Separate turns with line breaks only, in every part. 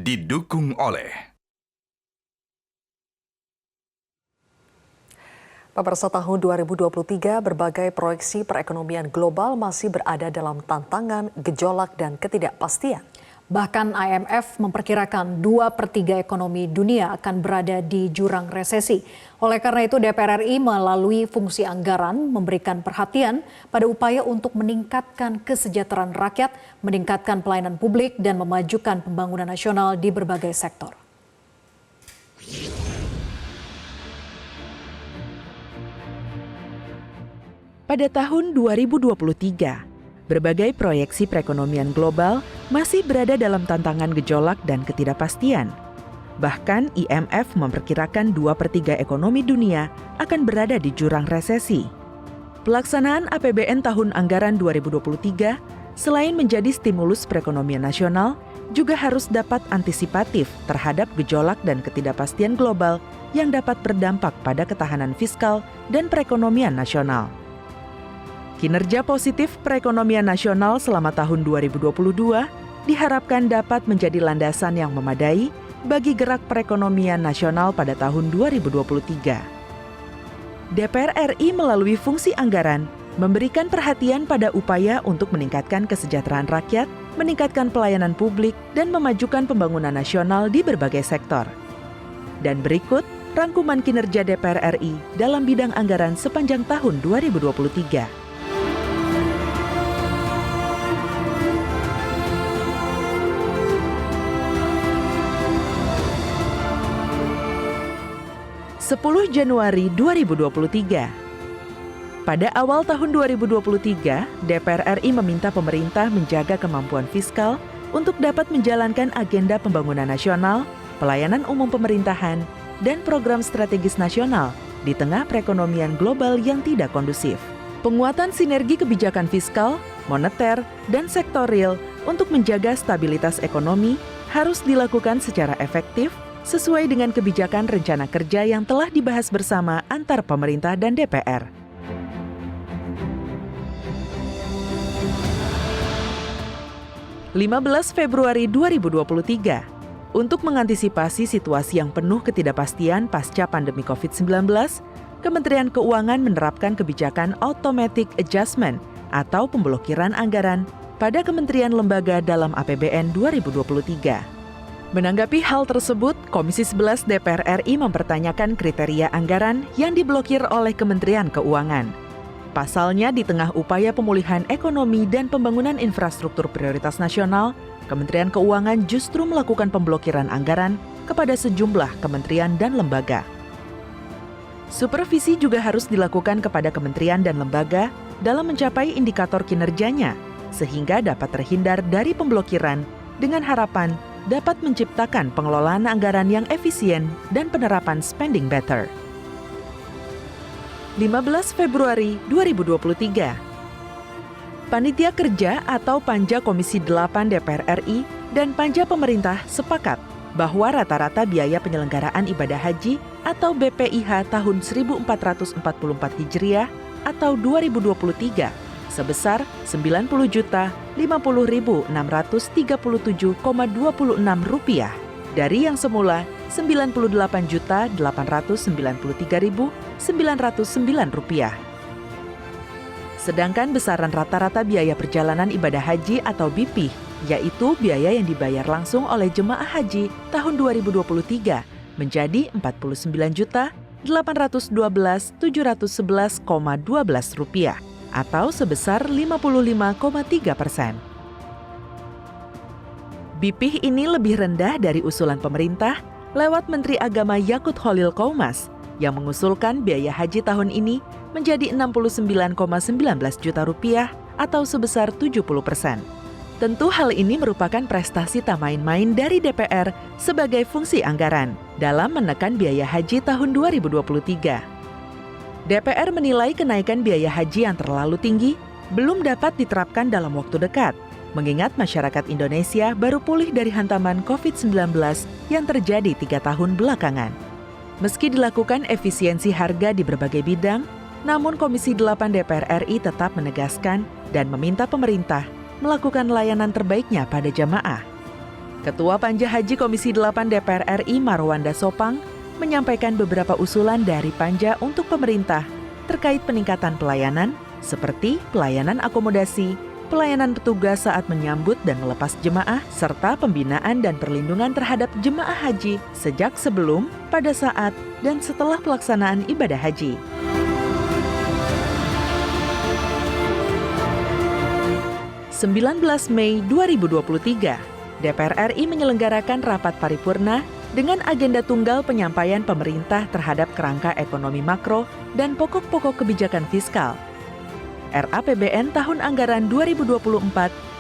didukung oleh
Pemirsa, tahun 2023 berbagai proyeksi perekonomian global masih berada dalam tantangan, gejolak, dan ketidakpastian.
Bahkan IMF memperkirakan 2/3 ekonomi dunia akan berada di jurang resesi. Oleh karena itu DPR RI melalui fungsi anggaran memberikan perhatian pada upaya untuk meningkatkan kesejahteraan rakyat, meningkatkan pelayanan publik, dan memajukan pembangunan nasional di berbagai sektor.
Pada tahun 2023, berbagai proyeksi perekonomian global masih berada dalam tantangan gejolak dan ketidakpastian. Bahkan IMF memperkirakan 2/3 ekonomi dunia akan berada di jurang resesi. Pelaksanaan APBN tahun anggaran 2023 selain menjadi stimulus perekonomian nasional, juga harus dapat antisipatif terhadap gejolak dan ketidakpastian global yang dapat berdampak pada ketahanan fiskal dan perekonomian nasional. Kinerja positif perekonomian nasional selama tahun 2022 diharapkan dapat menjadi landasan yang memadai bagi gerak perekonomian nasional pada tahun 2023. DPR RI melalui fungsi anggaran memberikan perhatian pada upaya untuk meningkatkan kesejahteraan rakyat, meningkatkan pelayanan publik, dan memajukan pembangunan nasional di berbagai sektor. Dan berikut rangkuman kinerja DPR RI dalam bidang anggaran sepanjang tahun 2023. 10 Januari 2023. Pada awal tahun 2023, DPR RI meminta pemerintah menjaga kemampuan fiskal untuk dapat menjalankan agenda pembangunan nasional, pelayanan umum pemerintahan, dan program strategis nasional di tengah perekonomian global yang tidak kondusif. Penguatan sinergi kebijakan fiskal, moneter, dan sektor real untuk menjaga stabilitas ekonomi harus dilakukan secara efektif sesuai dengan kebijakan rencana kerja yang telah dibahas bersama antar pemerintah dan DPR. Februari 2023, untuk mengantisipasi situasi yang penuh ketidakpastian pasca pandemi COVID-19, Kementerian Keuangan menerapkan kebijakan automatic adjustment atau pemblokiran anggaran pada kementerian lembaga dalam APBN 2023. Menanggapi hal tersebut, Komisi 11 DPR RI mempertanyakan kriteria anggaran yang diblokir oleh Kementerian Keuangan. Pasalnya, di tengah upaya pemulihan ekonomi dan pembangunan infrastruktur prioritas nasional, Kementerian Keuangan justru melakukan pemblokiran anggaran kepada sejumlah kementerian dan lembaga. Supervisi juga harus dilakukan kepada kementerian dan lembaga dalam mencapai indikator kinerjanya, sehingga dapat terhindar dari pemblokiran dengan harapan dapat menciptakan pengelolaan anggaran yang efisien dan penerapan spending better. 15 Februari 2023. Panitia Kerja atau Panja Komisi 8 DPR RI dan Panja Pemerintah sepakat bahwa rata-rata biaya penyelenggaraan ibadah haji atau BPIH tahun 1444 Hijriah atau 2023 sebesar Rp90.050.637,26 dari yang semula Rp98.893.909. Sedangkan besaran rata-rata biaya perjalanan ibadah haji atau BIPIH, yaitu biaya yang dibayar langsung oleh jemaah haji tahun 2023 menjadi Rp49.812.711,12 atau sebesar 55,3%. BIPIH ini lebih rendah dari usulan pemerintah lewat Menteri Agama Yakut Khalil Qaumas yang mengusulkan biaya haji tahun ini menjadi Rp69,19 juta atau sebesar 70%. Tentu hal ini merupakan prestasi tak main-main dari DPR sebagai fungsi anggaran dalam menekan biaya haji tahun 2023. DPR menilai kenaikan biaya haji yang terlalu tinggi belum dapat diterapkan dalam waktu dekat, mengingat masyarakat Indonesia baru pulih dari hantaman COVID-19 yang terjadi 3 tahun belakangan. Meski dilakukan efisiensi harga di berbagai bidang, namun Komisi 8 DPR RI tetap menegaskan dan meminta pemerintah melakukan layanan terbaiknya pada jamaah. Ketua Panja Haji Komisi 8 DPR RI Marwanda Sopang menyampaikan beberapa usulan dari Panja untuk pemerintah terkait peningkatan pelayanan seperti pelayanan akomodasi, pelayanan petugas saat menyambut dan melepas jemaah, serta pembinaan dan perlindungan terhadap jemaah haji sejak sebelum, pada saat, dan setelah pelaksanaan ibadah haji. (19 Mei 2023) DPR RI menyelenggarakan rapat paripurna dengan agenda tunggal penyampaian pemerintah terhadap kerangka ekonomi makro dan pokok-pokok kebijakan fiskal. RAPBN tahun anggaran 2024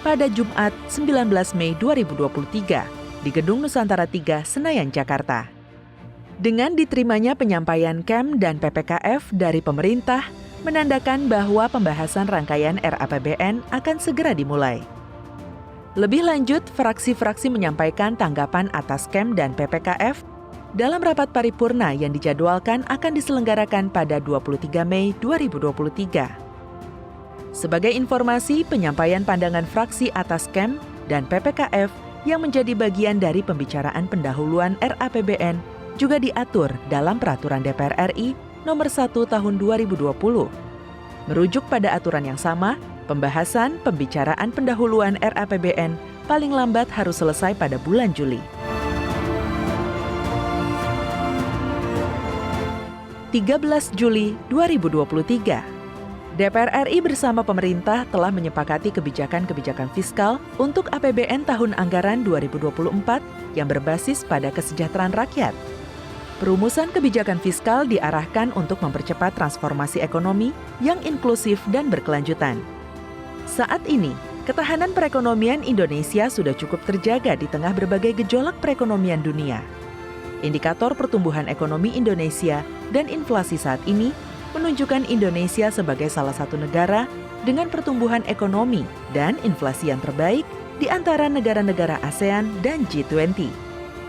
pada Jumat 19 Mei 2023 di Gedung Nusantara 3, Senayan, Jakarta. Dengan diterimanya penyampaian KEM dan PPKF dari pemerintah, menandakan bahwa pembahasan rangkaian RAPBN akan segera dimulai. Lebih lanjut, fraksi-fraksi menyampaikan tanggapan atas KEM dan PPKF dalam rapat paripurna yang dijadwalkan akan diselenggarakan pada 23 Mei 2023. Sebagai informasi, penyampaian pandangan fraksi atas KEM dan PPKF yang menjadi bagian dari pembicaraan pendahuluan RAPBN juga diatur dalam Peraturan DPR RI Nomor 1 Tahun 2020. Merujuk pada aturan yang sama, pembahasan pembicaraan pendahuluan RAPBN paling lambat harus selesai pada bulan Juli. 13 Juli 2023. DPR RI bersama pemerintah telah menyepakati kebijakan-kebijakan fiskal untuk APBN tahun anggaran 2024 yang berbasis pada kesejahteraan rakyat. Perumusan kebijakan fiskal diarahkan untuk mempercepat transformasi ekonomi yang inklusif dan berkelanjutan. Saat ini, ketahanan perekonomian Indonesia sudah cukup terjaga di tengah berbagai gejolak perekonomian dunia. Indikator pertumbuhan ekonomi Indonesia dan inflasi saat ini menunjukkan Indonesia sebagai salah satu negara dengan pertumbuhan ekonomi dan inflasi yang terbaik di antara negara-negara ASEAN dan G20.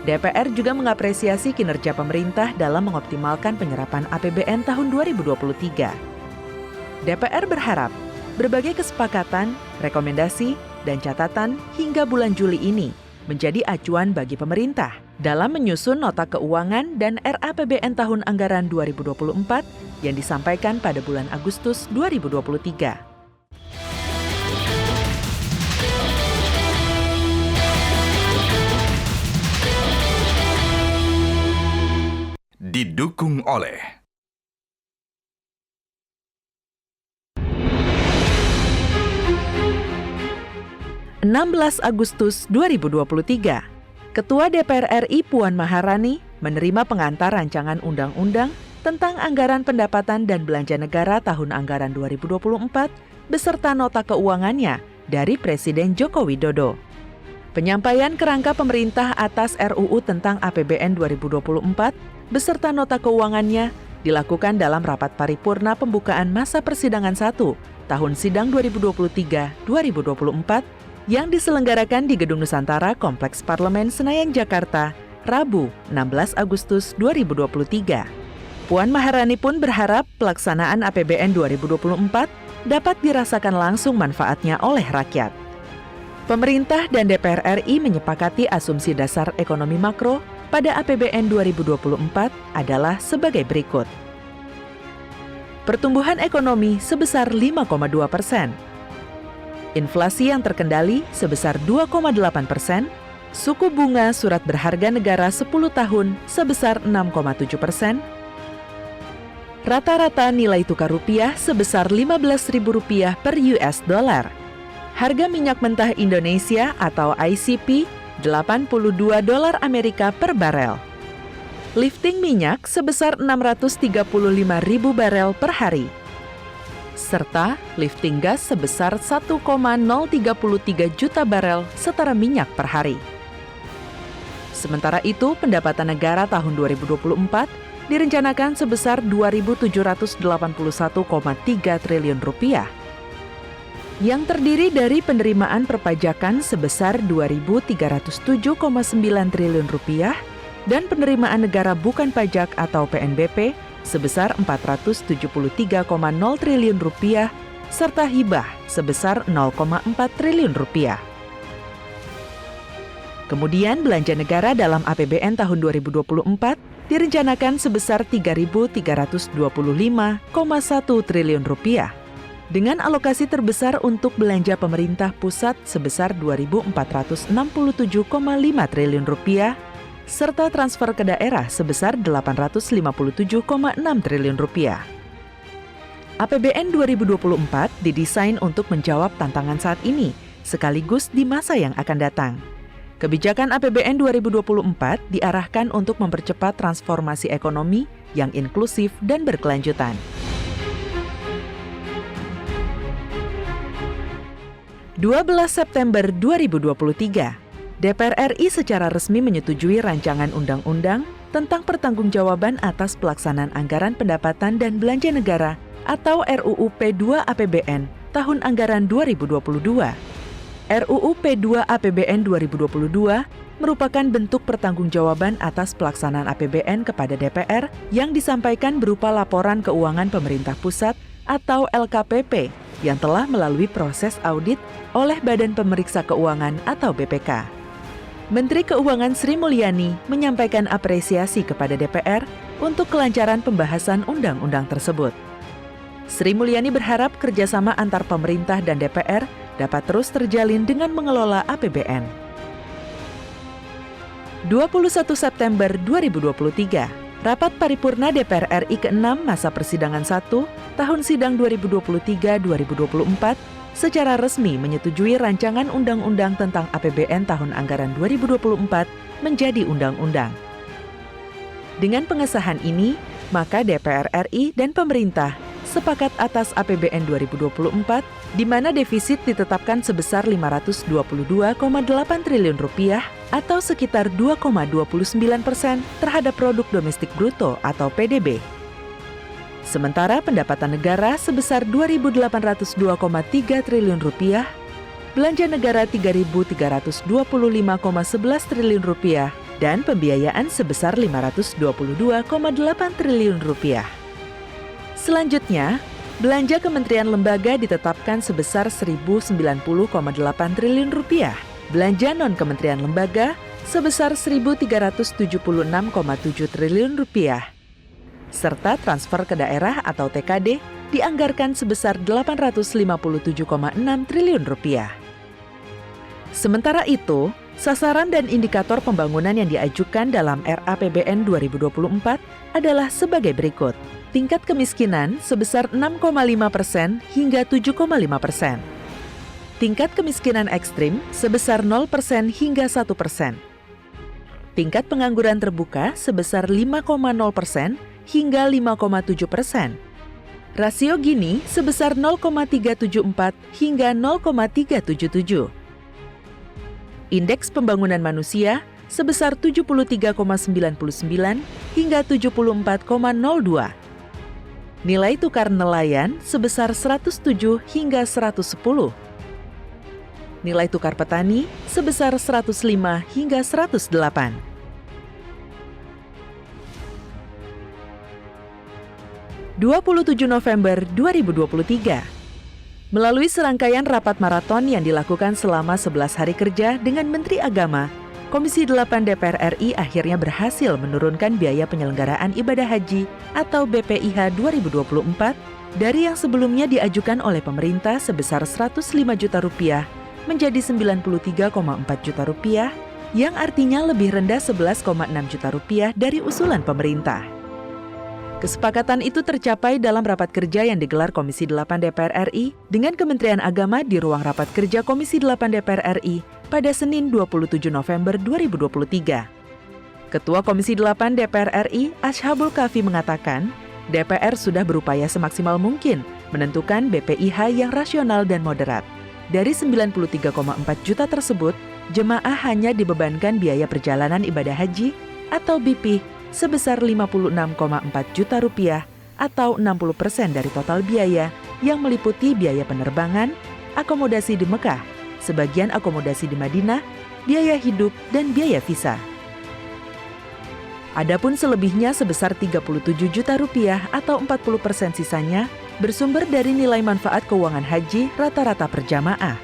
DPR juga mengapresiasi kinerja pemerintah dalam mengoptimalkan penyerapan APBN tahun 2023. DPR berharap berbagai kesepakatan, rekomendasi, dan catatan hingga bulan Juli ini menjadi acuan bagi pemerintah dalam menyusun nota keuangan dan RAPBN tahun anggaran 2024 yang disampaikan pada bulan Agustus 2023.
Didukung oleh
16 Agustus 2023, Ketua DPR RI Puan Maharani menerima pengantar rancangan undang-undang tentang anggaran pendapatan dan belanja negara tahun anggaran 2024 beserta nota keuangannya dari Presiden Joko Widodo. Penyampaian kerangka pemerintah atas RUU tentang APBN 2024 beserta nota keuangannya dilakukan dalam rapat paripurna pembukaan masa persidangan 1 tahun sidang 2023-2024 yang diselenggarakan di Gedung Nusantara Kompleks Parlemen Senayan, Jakarta, Rabu 16 Agustus 2023. Puan Maharani pun berharap pelaksanaan APBN 2024 dapat dirasakan langsung manfaatnya oleh rakyat. Pemerintah dan DPR RI menyepakati asumsi dasar ekonomi makro pada APBN 2024 adalah sebagai berikut. Pertumbuhan ekonomi sebesar 5,2%. Inflasi yang terkendali sebesar 2,8%, suku bunga surat berharga negara 10 tahun sebesar 6,7%, rata-rata nilai tukar rupiah sebesar Rp15.000 per US dollar, harga minyak mentah Indonesia atau ICP $82 Amerika per barel, lifting minyak sebesar 635.000 barel per hari, serta lifting gas sebesar 1,033 juta barel setara minyak per hari. Sementara itu, pendapatan negara tahun 2024 direncanakan sebesar Rp2.781,3 triliun yang terdiri dari penerimaan perpajakan sebesar Rp2.307,9 triliun dan penerimaan negara bukan pajak atau PNBP sebesar Rp473,0 triliun serta hibah sebesar Rp0,4 triliun. Kemudian belanja negara dalam APBN tahun 2024 direncanakan sebesar Rp3.325,1 triliun dengan alokasi terbesar untuk belanja pemerintah pusat sebesar Rp2.467,5 triliun serta transfer ke daerah sebesar Rp857,6 triliun. APBN 2024 didesain untuk menjawab tantangan saat ini, sekaligus di masa yang akan datang. Kebijakan APBN 2024 diarahkan untuk mempercepat transformasi ekonomi yang inklusif dan berkelanjutan. 12 September 2023, DPR RI secara resmi menyetujui rancangan undang-undang tentang pertanggungjawaban atas pelaksanaan anggaran pendapatan dan belanja negara atau RUU P2 APBN tahun anggaran 2022. RUU P2 APBN 2022 merupakan bentuk pertanggungjawaban atas pelaksanaan APBN kepada DPR yang disampaikan berupa laporan keuangan pemerintah pusat atau LKPP yang telah melalui proses audit oleh Badan Pemeriksa Keuangan atau BPK. Menteri Keuangan Sri Mulyani menyampaikan apresiasi kepada DPR untuk kelancaran pembahasan undang-undang tersebut. Sri Mulyani berharap kerjasama antar pemerintah dan DPR dapat terus terjalin dengan mengelola APBN. 21 September 2023, Rapat Paripurna DPR RI ke-6 masa persidangan 1 tahun sidang 2023-2024 secara resmi menyetujui rancangan undang-undang tentang APBN tahun anggaran 2024 menjadi undang-undang. Dengan pengesahan ini, maka DPR RI dan pemerintah sepakat atas APBN 2024, di mana defisit ditetapkan sebesar Rp522,8 triliun atau sekitar 2,29% terhadap produk domestik bruto atau PDB. Sementara pendapatan negara sebesar Rp2.802,3 triliun, belanja negara Rp3.325,11 triliun, dan pembiayaan sebesar Rp522,8 triliun. Selanjutnya, belanja kementerian lembaga ditetapkan sebesar Rp1.090,8 triliun, belanja non-kementerian lembaga sebesar Rp1.376,7 triliun, serta transfer ke daerah atau TKD dianggarkan sebesar Rp857,6 triliun. Sementara itu, sasaran dan indikator pembangunan yang diajukan dalam RAPBN 2024 adalah sebagai berikut. Tingkat kemiskinan sebesar 6,5% hingga 7,5%. Tingkat kemiskinan ekstrim sebesar 0% hingga 1%. Tingkat pengangguran terbuka sebesar 5,0% hingga 5,7%. Rasio Gini sebesar 0,374 hingga 0,377. Indeks pembangunan manusia sebesar 73,99 hingga 74,02. Nilai tukar nelayan sebesar 107 hingga 110. Nilai tukar petani sebesar 105 hingga 108. November 2023. Melalui serangkaian rapat maraton yang dilakukan selama 11 hari kerja dengan Menteri Agama, Komisi 8 DPR RI akhirnya berhasil menurunkan biaya penyelenggaraan ibadah haji atau BPIH 2024 dari yang sebelumnya diajukan oleh pemerintah sebesar Rp105 juta menjadi Rp93,4 juta, yang artinya lebih rendah Rp11,6 juta dari usulan pemerintah. Kesepakatan itu tercapai dalam rapat kerja yang digelar Komisi 8 DPR RI dengan Kementerian Agama di ruang rapat kerja Komisi 8 DPR RI pada Senin 27 November 2023. Ketua Komisi 8 DPR RI, Ashabul Kafi mengatakan, DPR sudah berupaya semaksimal mungkin menentukan BPIH yang rasional dan moderat. Dari 93,4 juta tersebut, jemaah hanya dibebankan biaya perjalanan ibadah haji atau BP sebesar Rp56,4 juta atau 60% dari total biaya yang meliputi biaya penerbangan, akomodasi di Mekah, sebagian akomodasi di Madinah, biaya hidup, dan biaya visa. Adapun selebihnya sebesar Rp37 juta atau 40% sisanya bersumber dari nilai manfaat keuangan haji rata-rata per jamaah.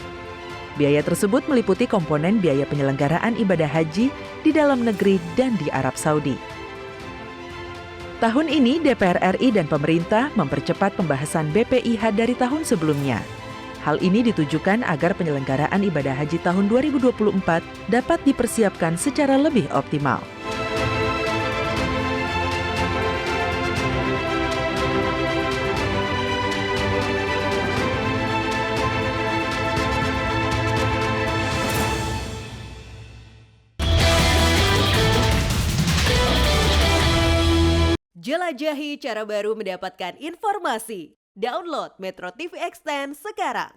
Biaya tersebut meliputi komponen biaya penyelenggaraan ibadah haji di dalam negeri dan di Arab Saudi. Tahun ini DPR RI dan pemerintah mempercepat pembahasan BPIH dari tahun sebelumnya. Hal ini ditujukan agar penyelenggaraan ibadah haji tahun 2024 dapat dipersiapkan secara lebih optimal.
Jelajahi cara baru mendapatkan informasi. Download Metro TV Extend sekarang.